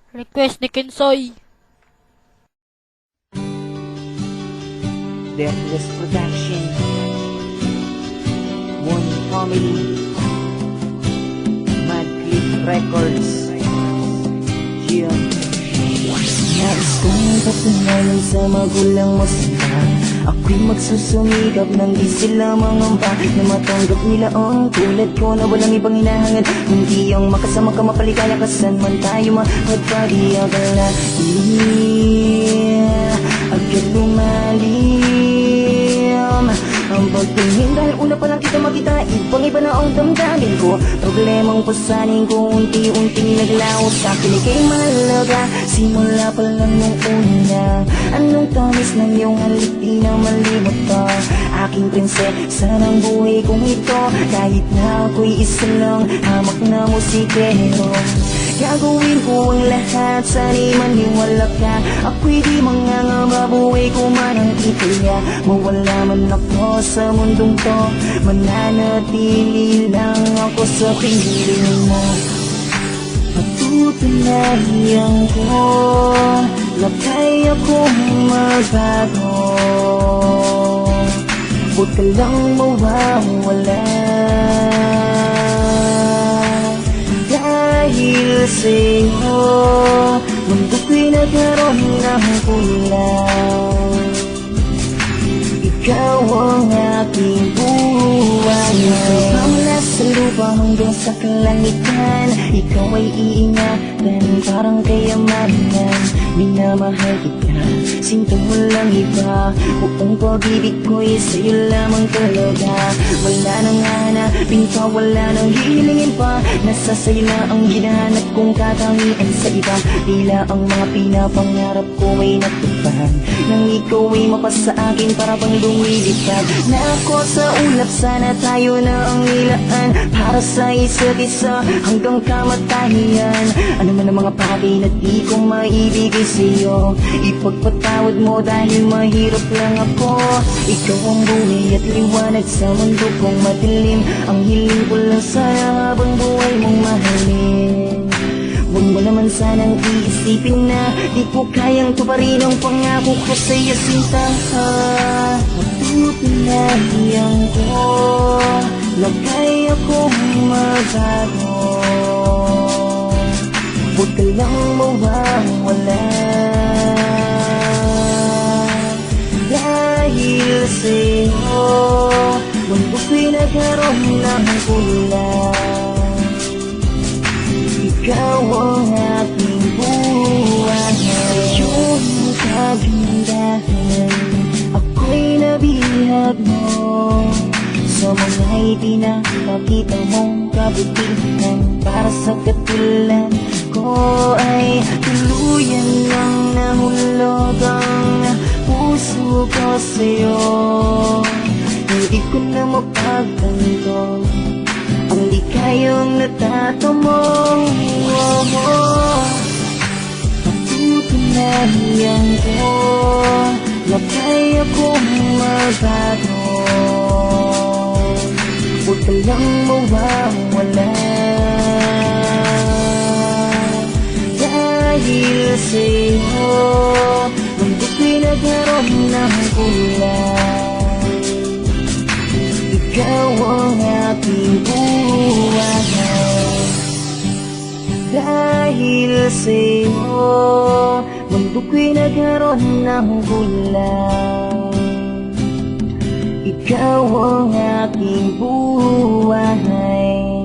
Request ni Kinsoy. Deathless Production, One Family, Mad Clip Records. Yeah. Nais kong patunayan sa magulang mo sila. Ako'y magsusumikap nang di sila mangamba na matanggap nila ang tulad ko na walang ibang hinahangad. Hindi ang makasama ka mapaligaya ka saan man tayo magpag-iagala. Agad lumalim ang pagtingin dahil una pa lang kita makita, ibang iba na ang damdamin ko. Problemang pasanin ko unti-unting naglaot sa akin ika'y mahalaga. Simula pa lang nung una, anong tamis ng iyong halik di na malimot ka. Aking prinsesa ng buhay kong ito, kahit na ako'y isa lang hamak na musikero. Gagawin ko ang lahat, sana'y maniwala ka. Ako'y di mangangamba, buhay ko man ang itaya. Mawala man ako sa mundong to, mananatili lang ako sa piling mo. Patutunayan ko na kaya kong magbago. Huwag ka lang mawawala, dahil sa'yo mundo ko'y nagkaroon ng kulang. Ikaw ang aking buhay. Mula sa lupa hanggang sa kalangitan, ikaw ay iingatan parang kayamanan. Minamahal kita, sinto mo lang iba. Buong pag-ibig ko'y sa'yo lamang talaga. Wala nang hanapin pa, wala nang hilingin pa. Nasa sa'yo na ang hinahanap kong katangian sa iba. Tila ang mga pinapangarap ko ay natupad nang ikaw ay mapasa akin para bang lumilipad na ako sa ulap. Sana tayo na ang ilaan para sa isa't isa hanggang kamatayan. Ano man ang mga bagay na di ko maibigay sa'yo, ipagpatawad mo dahil mahirap lang ako. Ikaw ang buhay at liwanag sa mundo kong madilim. Ang hiling ko lang sana habang buhay mong mahalin. Huwag mo naman sanang iisipin na di ko kayang tuparin ang pangako ko sa'yo, sinta. Patutunayan ko na kaya kong magbago. Huwag ka lang mawawala, dahil sa'yo mundo ko'y nagkaroon ng kulang. Ikaw ang aking buhay. Iyong kagandahan ako'y nabihag mo. Sa mga ipinapakita mong kabutihan, para sa katulad ko ay tuluyan lang nahulog ang puso ko sa'yo. Hindi ko na mapagtanto ang di kayang natatamo. Patutunayan ko na kaya kong magbago. Huwag ka lang mawawala, dahil sa'yo mundo ko'y nagkaroon ng kulang. Ikaw ang aking buhay. Dahil sa'yo mundo ko'y nagkaroon ng kulang. Ikaw ang aking buhay.